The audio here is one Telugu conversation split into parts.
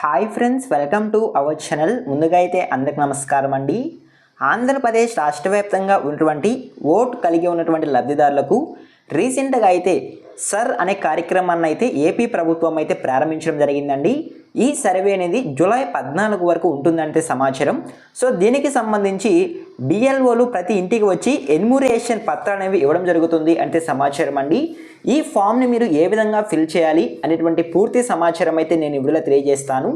Hi friends, welcome to our channel. ముందుగా అయితే అందరికి నమస్కారం అండి. ఆంధ్రప్రదేశ్ రాష్ట్ర వ్యాప్తంగా ఉన్నటువంటి ఓటు కలిగి ఉన్నటువంటి లబ్ధిదారులకు రీసెంట్గా అయితే సర్ అనే కార్యక్రమాన్ని అయితే ఏపీ ప్రభుత్వం అయితే ప్రారంభించడం జరిగిందండి. ఈ సర్వే అనేది జూలై 14 వరకు ఉంటుందంటే సమాచారం. సో దీనికి సంబంధించి బిఎల్ఓలు ప్రతి ఇంటికి వచ్చి ఎన్యూమరేషన్ పత్రాలు అనేవి ఇవ్వడం జరుగుతుంది అంటే సమాచారం అండి. ఈ ఫామ్ని మీరు ఏ విధంగా ఫిల్ చేయాలి అనేటువంటి పూర్తి సమాచారం అయితే నేను వీడియోలో తెలియజేస్తాను.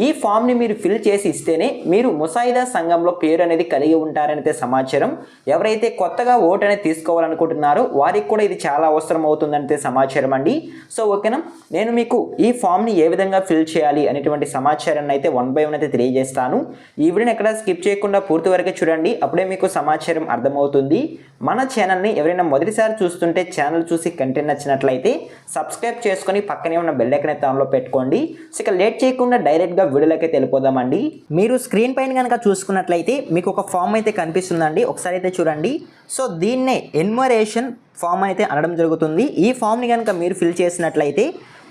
ఈ ఫామ్ని మీరు ఫిల్ చేసి ఇస్తేనే మీరు ముసాయిదా సంఘంలో పేరు అనేది కలిగి ఉంటారనేది సమాచారం. ఎవరైతే కొత్తగా ఓటు అనేది తీసుకోవాలనుకుంటున్నారో వారికి కూడా ఇది చాలా అవసరం అవుతుందంటే సమాచారం అండి. సో ఓకేనా, నేను మీకు ఈ ఫామ్ని ఏ విధంగా ఫిల్ చేయాలి అనేటువంటి సమాచారాన్ని అయితే 1 by 1 అయితే తెలియజేస్తాను. ఈ వీడియోని ఎక్కడ స్కిప్ చేయకుండా పూర్తి వరకు చూడండి, అప్పుడే మీకు సమాచారం అర్థమవుతుంది. మన ఛానల్ని ఎవరైనా మొదటిసారి చూస్తుంటే ఛానల్ చూసి కంటెంట్ నచ్చినట్లయితే సబ్స్క్రైబ్ చేసుకొని పక్కనే ఉన్న బెల్ ఐకాన్ అయితే ఆన్లో పెట్టుకోండి. సో ఇక లేట్ చేయకుండా డైరెక్ట్గా వీడియోలోకి వెళ్ళిపోదామండి. మీరు స్క్రీన్ పైన కనుక చూసుకున్నట్లయితే మీకు ఒక ఫామ్ అయితే కనిపిస్తుందండి, ఒకసారి అయితే చూడండి. సో దీన్నే ఎన్యూమరేషన్ ఫామ్ అయితే అనడం జరుగుతుంది. ఈ ఫామ్ని కనుక మీరు ఫిల్ చేసినట్లయితే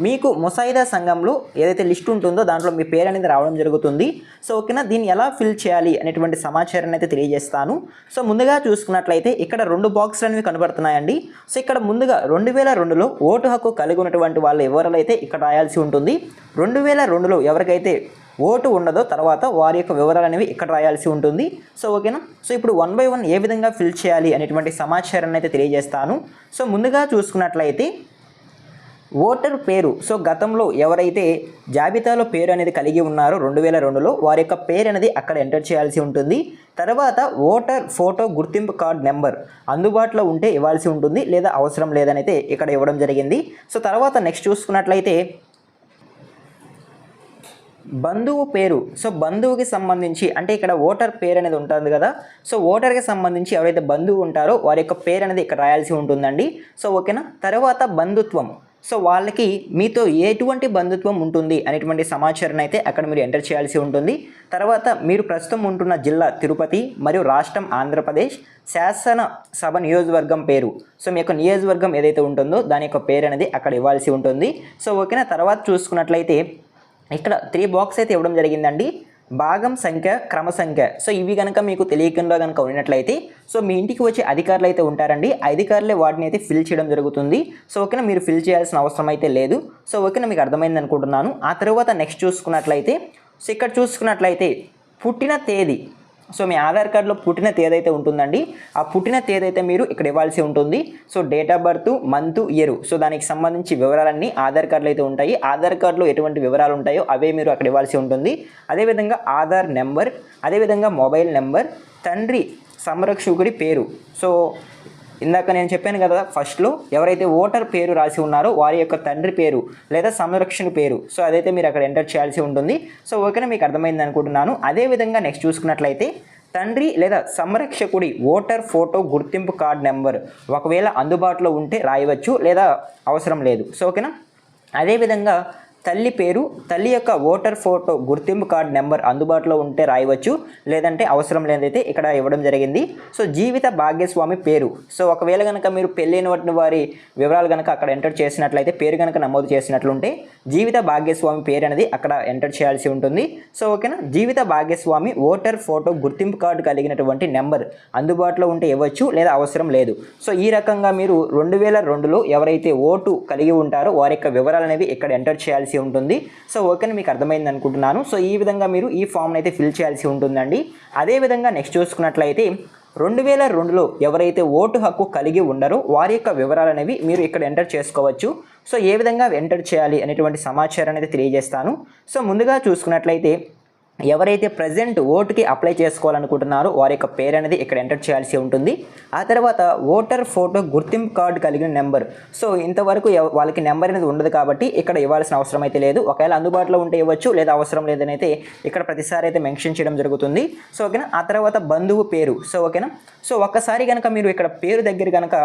మీకు ముసాయిదా సంఘంలో ఏదైతే లిస్ట్ ఉంటుందో దాంట్లో మీ పేరు అనేది రావడం జరుగుతుంది. సో ఓకేనా, దీన్ని ఎలా ఫిల్ చేయాలి అనేటువంటి సమాచారాన్ని అయితే తెలియజేస్తాను. సో ముందుగా చూసుకున్నట్లయితే ఇక్కడ 2 బాక్సులు అనేవి కనబడుతున్నాయండి. సో ఇక్కడ ముందుగా 2002లో ఓటు హక్కు కలిగి ఉన్నటువంటి వాళ్ళు ఎవరైతే ఇక్కడ రాయాల్సి ఉంటుంది. 2002లో ఎవరికైతే ఓటు ఉండదో తర్వాత వారి యొక్క వివరాలు అనేవి ఇక్కడ రాయాల్సి ఉంటుంది. సో ఓకేనా, సో ఇప్పుడు 1 by 1 ఏ విధంగా ఫిల్ చేయాలి అనేటువంటి సమాచారాన్ని అయితే తెలియజేస్తాను. సో ముందుగా చూసుకున్నట్లయితే ఓటర్ పేరు, సో గతంలో ఎవరైతే జాబితాలో పేరు అనేది కలిగి ఉన్నారో 2002లో వారి యొక్క పేరు అనేది అక్కడ ఎంటర్ చేయాల్సి ఉంటుంది. తర్వాత ఓటర్ ఫోటో గుర్తింపు కార్డ్ నెంబర్ అందుబాటులో ఉంటే ఇవ్వాల్సి ఉంటుంది, లేదా అవసరం లేదనైతే ఇక్కడ ఇవ్వడం జరిగింది. సో తర్వాత నెక్స్ట్ చూసుకున్నట్లయితే బంధువు పేరు, సో బంధువుకి సంబంధించి అంటే ఇక్కడ ఓటర్ పేరు అనేది ఉంటుంది కదా. సో ఓటర్కి సంబంధించి ఎవరైతే బంధువు ఉంటారో వారి యొక్క పేరు అనేది ఇక్కడ రాయాల్సి ఉంటుందండి. సో ఓకేనా, తర్వాత బంధుత్వం, సో వాళ్ళకి మీతో ఎటువంటి బంధుత్వం ఉంటుంది అనేటువంటి సమాచారాన్ని అయితే అక్కడ మీరు ఎంటర్ చేయాల్సి ఉంటుంది. తర్వాత మీరు ప్రస్తుతం ఉంటున్న జిల్లా తిరుపతి మరియు రాష్ట్రం ఆంధ్రప్రదేశ్, శాసన సభ నియోజకవర్గం పేరు, సో మీ యొక్క నియోజకవర్గం ఏదైతే ఉంటుందో దాని యొక్క పేరు అనేది అక్కడ ఇవ్వాల్సి ఉంటుంది. సో ఓకేనా, తర్వాత చూసుకున్నట్లయితే ఇక్కడ 3 బాక్స్ అయితే ఇవ్వడం జరిగిందండి. భాగం సంఖ్య, క్రమ సంఖ్య, సో ఇవి కనుక మీకు తెలియకుండా కనుక ఉన్నట్లయితే సో మీ ఇంటికి వచ్చే అధికారులు అయితే ఉంటారండి, అధికారులే వాటిని అయితే ఫిల్ చేయడం జరుగుతుంది. సో ఓకేనా, మీరు ఫిల్ చేయాల్సిన అవసరం అయితే లేదు. సో ఓకేనా, మీకు అర్థమైంది అనుకుంటున్నాను. ఆ తర్వాత నెక్స్ట్ చూసుకున్నట్లయితే సో ఇక్కడ చూసుకున్నట్లయితే పుట్టిన తేదీ, సో మీ ఆధార్ కార్డులో పుట్టిన తేదీ అయితే ఉంటుందండి. ఆ పుట్టిన తేదీ అయితే మీరు ఇక్కడ ఇవ్వాల్సి ఉంటుంది. So date of birth, month, year, so దానికి సంబంధించి వివరాలన్నీ ఆధార్ కార్డులో అయితే ఉంటాయి. ఆధార్ కార్డులో ఎటువంటి వివరాలు ఉంటాయో అవే మీరు అక్కడ ఇవ్వాల్సి ఉంటుంది. అదేవిధంగా ఆధార్ నెంబర్, అదేవిధంగా మొబైల్ నెంబర్, తండ్రి సంరక్షకుడి పేరు, సో ఇందాక నేను చెప్పాను కదా ఫస్ట్లో ఎవరైతే ఓటర్ పేరు రాసి ఉన్నారో వారి యొక్క తండ్రి పేరు లేదా సంరక్షణ పేరు, సో అదైతే మీరు అక్కడ ఎంటర్ చేయాల్సి ఉంటుంది. సో ఓకేనా, మీకు అర్థమైంది అనుకుంటున్నాను. అదేవిధంగా నెక్స్ట్ చూసుకున్నట్లయితే తండ్రి లేదా సంరక్షకుడి ఓటర్ ఫోటో గుర్తింపు కార్డ్ నెంబర్ ఒకవేళ అందుబాటులో ఉంటే రాయవచ్చు, లేదా అవసరం లేదు. సో ఓకేనా, అదేవిధంగా తల్లి పేరు, తల్లి యొక్క ఓటర్ ఫోటో గుర్తింపు కార్డ్ నెంబర్ అందుబాటులో ఉంటే రాయవచ్చు, లేదంటే అవసరం లేదైతే ఇక్కడ ఇవ్వడం జరిగింది. సో జీవిత భాగ్యస్వామి పేరు, సో ఒకవేళ కనుక మీరు పెళ్ళైన వారి వివరాలు కనుక అక్కడ ఎంటర్ చేసినట్లయితే పేరు కనుక నమోదు చేసినట్లుంటే జీవిత భాగ్యస్వామి పేరు అనేది అక్కడ ఎంటర్ చేయాల్సి ఉంటుంది. సో ఓకేనా, జీవిత భాగ్యస్వామి ఓటర్ ఫోటో గుర్తింపు కార్డు కలిగినటువంటి నెంబర్ అందుబాటులో ఉంటే ఇవ్వచ్చు, లేదా అవసరం లేదు. సో ఈ రకంగా మీరు 2002లో ఎవరైతే ఓటు కలిగి ఉంటారో వారి యొక్క వివరాలు అనేవి ఇక్కడ ఎంటర్ చేయాల్సి ఉంటుంది. సో ఓకేనా, మీకు అర్థమైంది అనుకుంటున్నాను. సో ఈ విధంగా మీరు ఈ ఫామ్ని అయితే ఫిల్ చేయాల్సి ఉంటుందండి. అదేవిధంగా నెక్స్ట్ చూసుకున్నట్లయితే 2002లో ఎవరైతే ఓటు హక్కు కలిగి ఉండరో వారి యొక్క వివరాలు అనేవి మీరు ఇక్కడ ఎంటర్ చేసుకోవచ్చు. సో ఏ విధంగా ఎంటర్ చేయాలి అనేటువంటి సమాచారాన్ని అయితే తెలియజేస్తాను. సో ముందుగా చూసుకున్నట్లయితే ఎవరైతే ప్రజెంట్ ఓటుకి అప్లై చేసుకోవాలనుకుంటున్నారో వారి యొక్క పేరు అనేది ఇక్కడ ఎంటర్ చేయాల్సి ఉంటుంది. ఆ తర్వాత ఓటర్ ఫోటో గుర్తింపు కార్డు కలిగిన నెంబర్, సో ఇంతవరకు వాళ్ళకి నెంబర్ అనేది ఉండదు కాబట్టి ఇక్కడ ఇవ్వాల్సిన అవసరం అయితే లేదు. ఒకవేళ అందుబాటులో ఉంటే ఇవ్వచ్చు, లేదా అవసరం లేదని అయితే ఇక్కడ ప్రతిసారి అయితే మెన్షన్ చేయడం జరుగుతుంది. సో ఓకేనా, ఆ తర్వాత బంధువు పేరు, సో ఓకేనా, సో ఒక్కసారి కనుక మీరు ఇక్కడ పేరు దగ్గర కనుక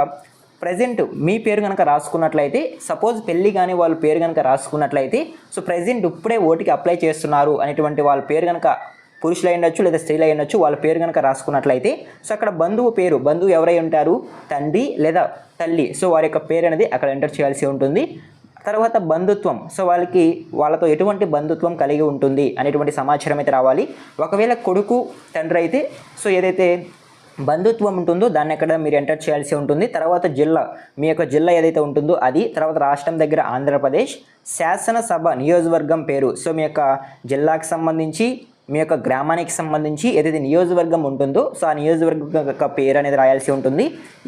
ప్రజెంట్ మీ పేరు కనుక రాసుకున్నట్లయితే, సపోజ్ పెళ్ళి కానీ వాళ్ళ పేరు కనుక రాసుకున్నట్లయితే, సో ప్రజెంట్ ఇప్పుడే ఓటుకి అప్లై చేస్తున్నారు అనేటువంటి వాళ్ళ పేరు కనుక పురుషులు అయ్యుండొచ్చు లేదా స్త్రీలు అయ్యుండొచ్చు, వాళ్ళ పేరు కనుక రాసుకున్నట్లయితే సో అక్కడ బంధువు పేరు, బంధువు ఎవరై ఉంటారు, తండ్రి లేదా తల్లి, సో వారి యొక్క పేరు అనేది అక్కడ ఎంటర్ చేయాల్సి ఉంటుంది. తర్వాత బంధుత్వం, సో వాళ్ళతో ఎటువంటి బంధుత్వం కలిగి ఉంటుంది అనేటువంటి సమాచారం అయితే రావాలి. ఒకవేళ కొడుకు తండ్రి అయితే సో ఏదైతే బంధుత్వం ఉంటుందో దాన్ని అక్కడ మీరు ఎంటర్ చేయాల్సి ఉంటుంది. తర్వాత జిల్లా, మీ యొక్క జిల్లా ఏదైతే ఉంటుందో అది, తర్వాత రాష్ట్రం దగ్గర ఆంధ్రప్రదేశ్, శాసనసభ నియోజకవర్గం పేరు, సో మీ యొక్క జిల్లాకు సంబంధించి మీ యొక్క గ్రామానికి సంబంధించి ఏదైతే నియోజకవర్గం ఉంటుందో సో ఆ నియోజకవర్గం యొక్క పేరు అనేది రాయాల్సి ఉంటుంది.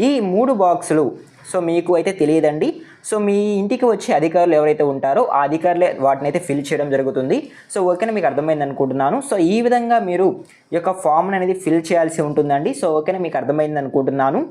ఈ 3 బాక్సులు సో మీకు అయితే తెలియదండి. సో మీ ఇంటికి వచ్చే అధికారులు ఎవరైతే ఉంటారో ఆ అధికారులే వాటిని అయితే ఫిల్ చేయడం జరుగుతుంది. సో ఓకేనా, మీకు అర్థమైంది అనుకుంటున్నాను. సో ఈ విధంగా మీరు ఈ యొక్క ఫామ్ అనేది ఫిల్ చేయాల్సి ఉంటుందండి. సో ఓకేనా, మీకు అర్థమైంది అనుకుంటున్నాను.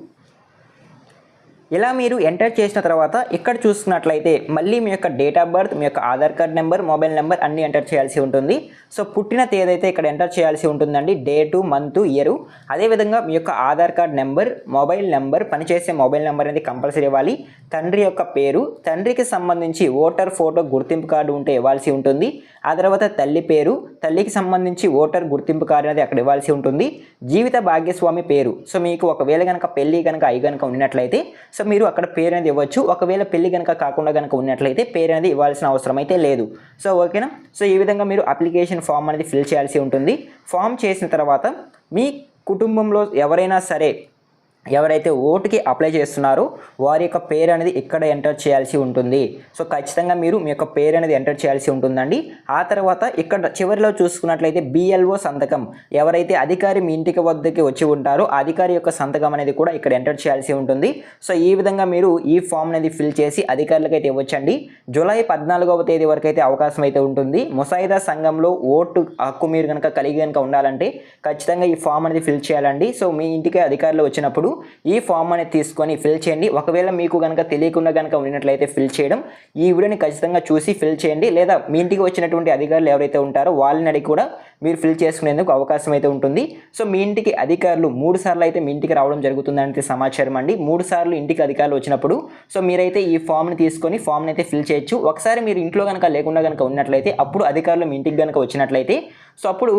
ఇలా మీరు ఎంటర్ చేసిన తర్వాత ఇక్కడ చూసుకున్నట్లయితే మళ్ళీ మీ యొక్క డేట్ ఆఫ్ బర్త్, మీ యొక్క Aadhaar card number, mobile number అన్నీ ఎంటర్ చేయాల్సి ఉంటుంది. సో పుట్టిన తేదీ అయితే ఇక్కడ ఎంటర్ చేయాల్సి ఉంటుందండి, డేటు, మంత్, ఇయరు. అదేవిధంగా మీ యొక్క Aadhaar card number, mobile number, పనిచేసే మొబైల్ నెంబర్ అనేది కంపల్సరీ ఇవ్వాలి. తండ్రి యొక్క పేరు, తండ్రికి సంబంధించి ఓటర్ ఫోటో గుర్తింపు కార్డు ఉంటే ఇవ్వాల్సి ఉంటుంది. ఆ తర్వాత తల్లి పేరు, తల్లికి సంబంధించి ఓటర్ గుర్తింపు కార్డు అనేది అక్కడ ఇవ్వాల్సి ఉంటుంది. జీవిత భాగ్యస్వామి పేరు, సో మీకు ఒకవేళ కనుక పెళ్ళి కనుక అయి కనుక ఉన్నట్లయితే సో మీరు అక్కడ పేరు అనేది ఇవ్వచ్చు. ఒకవేళ పెళ్లి కనుక కాకుండా కనుక ఉన్నట్లయితే పేరు అనేది ఇవ్వాల్సిన అవసరం అయితే లేదు. సో ఓకేనా. సో ఈ విధంగా మీరు అప్లికేషన్ ఫామ్ అనేది ఫిల్ చేయాల్సి ఉంటుంది. ఫామ్ చేసిన తర్వాత మీ కుటుంబంలో ఎవరైనా సరే ఎవరైతే ఓటుకి అప్లై చేస్తున్నారో వారి యొక్క పేరు అనేది ఇక్కడ ఎంటర్ చేయాల్సి ఉంటుంది. సో ఖచ్చితంగా మీరు మీ యొక్క పేరు అనేది ఎంటర్ చేయాల్సి ఉంటుందండి. ఆ తర్వాత ఇక్కడ చివరిలో చూసుకున్నట్లయితే BLO సంతకం, ఎవరైతే అధికారి మీ ఇంటికి వద్దకి వచ్చి ఉంటారో ఆ అధికారి యొక్క సంతకం అనేది కూడా ఇక్కడ ఎంటర్ చేయాల్సి ఉంటుంది. సో ఈ విధంగా మీరు ఈ ఫామ్ అనేది ఫిల్ చేసి అధికారులకు అయితే ఇవ్వచ్చండి. జూలై 14వ తేదీ వరకు అయితే అవకాశం అయితే ఉంటుంది. ముసాయిదా సంఘంలో ఓటు హక్కు మీరు కనుక కలిగి కనుక ఉండాలంటే ఖచ్చితంగా ఈ ఫామ్ అనేది ఫిల్ చేయాలండి. సో మీ ఇంటికి అధికారులు వచ్చినప్పుడు ఈ ఫామ్ అనేది తీసుకొని ఫిల్ చేయండి. ఒకవేళ మీకు కనుక తెలియకుండా కనుక ఉన్నట్లయితే ఫిల్ చేయడం, ఈ వీడియోని ఖచ్చితంగా చూసి ఫిల్ చేయండి. లేదా మీ ఇంటికి వచ్చినటువంటి అధికారులు ఎవరైతే ఉంటారో వాళ్ళని అడిగి కూడా మీరు ఫిల్ చేసుకునేందుకు అవకాశం అయితే ఉంటుంది. సో మీ ఇంటికి అధికారులు 3 సార్లు అయితే మీ ఇంటికి రావడం జరుగుతుందంటే సమాచారం అండి. 3 సార్లు ఇంటికి అధికారులు వచ్చినప్పుడు సో మీరైతే ఈ ఫామ్ని తీసుకొని ఫామ్ని అయితే ఫిల్ చేయొచ్చు. ఒకసారి మీరు ఇంట్లో కనుక లేకుండా కనుక ఉన్నట్లయితే అప్పుడు అధికారులు మీ ఇంటికి కనుక వచ్చినట్లయితే సో అప్పుడు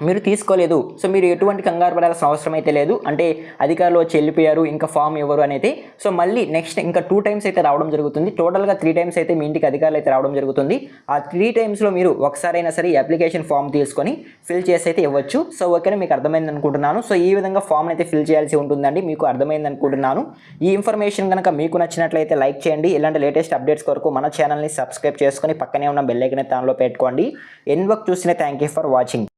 మీరు తీసుకోలేదు, సో మీరు ఎటువంటి కంగారు పడాల్సిన అవసరం అయితే లేదు. అంటే అధికారులు వచ్చి వెళ్ళిపోయారు ఇంకా ఫామ్ ఎవరు అనేది సో మళ్ళీ నెక్స్ట్ ఇంకా 2 టైమ్స్ అయితే రావడం జరుగుతుంది. టోటల్గా 3 టైమ్స్ అయితే మీ ఇంటికి అధికారులు అయితే రావడం జరుగుతుంది. ఆ 3 టైమ్స్లో మీరు ఒకసారైనా సరే ఈ అప్లికేషన్ ఫామ్ తీసుకొని ఫిల్ చేసి అయితే ఇవ్వచ్చు. సో ఓకేనా, మీకు అర్థమైంది అనుకుంటున్నాను. సో ఈ విధంగా ఫామ్ అయితే ఫిల్ చేయాల్సి ఉంటుందండి. మీకు అర్థమైంది అనుకుంటున్నాను. ఈ ఇన్ఫర్మేషన్ కనుక మీకు నచ్చినట్లయితే లైక్ చేయండి. ఇలాంటి లేటెస్ట్ అప్డేట్స్ కొరకు మన ఛానల్ని సబ్స్క్రైబ్ చేసుకొని పక్కనే ఉన్న బెల్ ఐకాన్ ఆన్లో పెట్టుకోండి. ఎండ్ వరకు చూసిన థ్యాంక్ యూ ఫర్ వాచింగ్.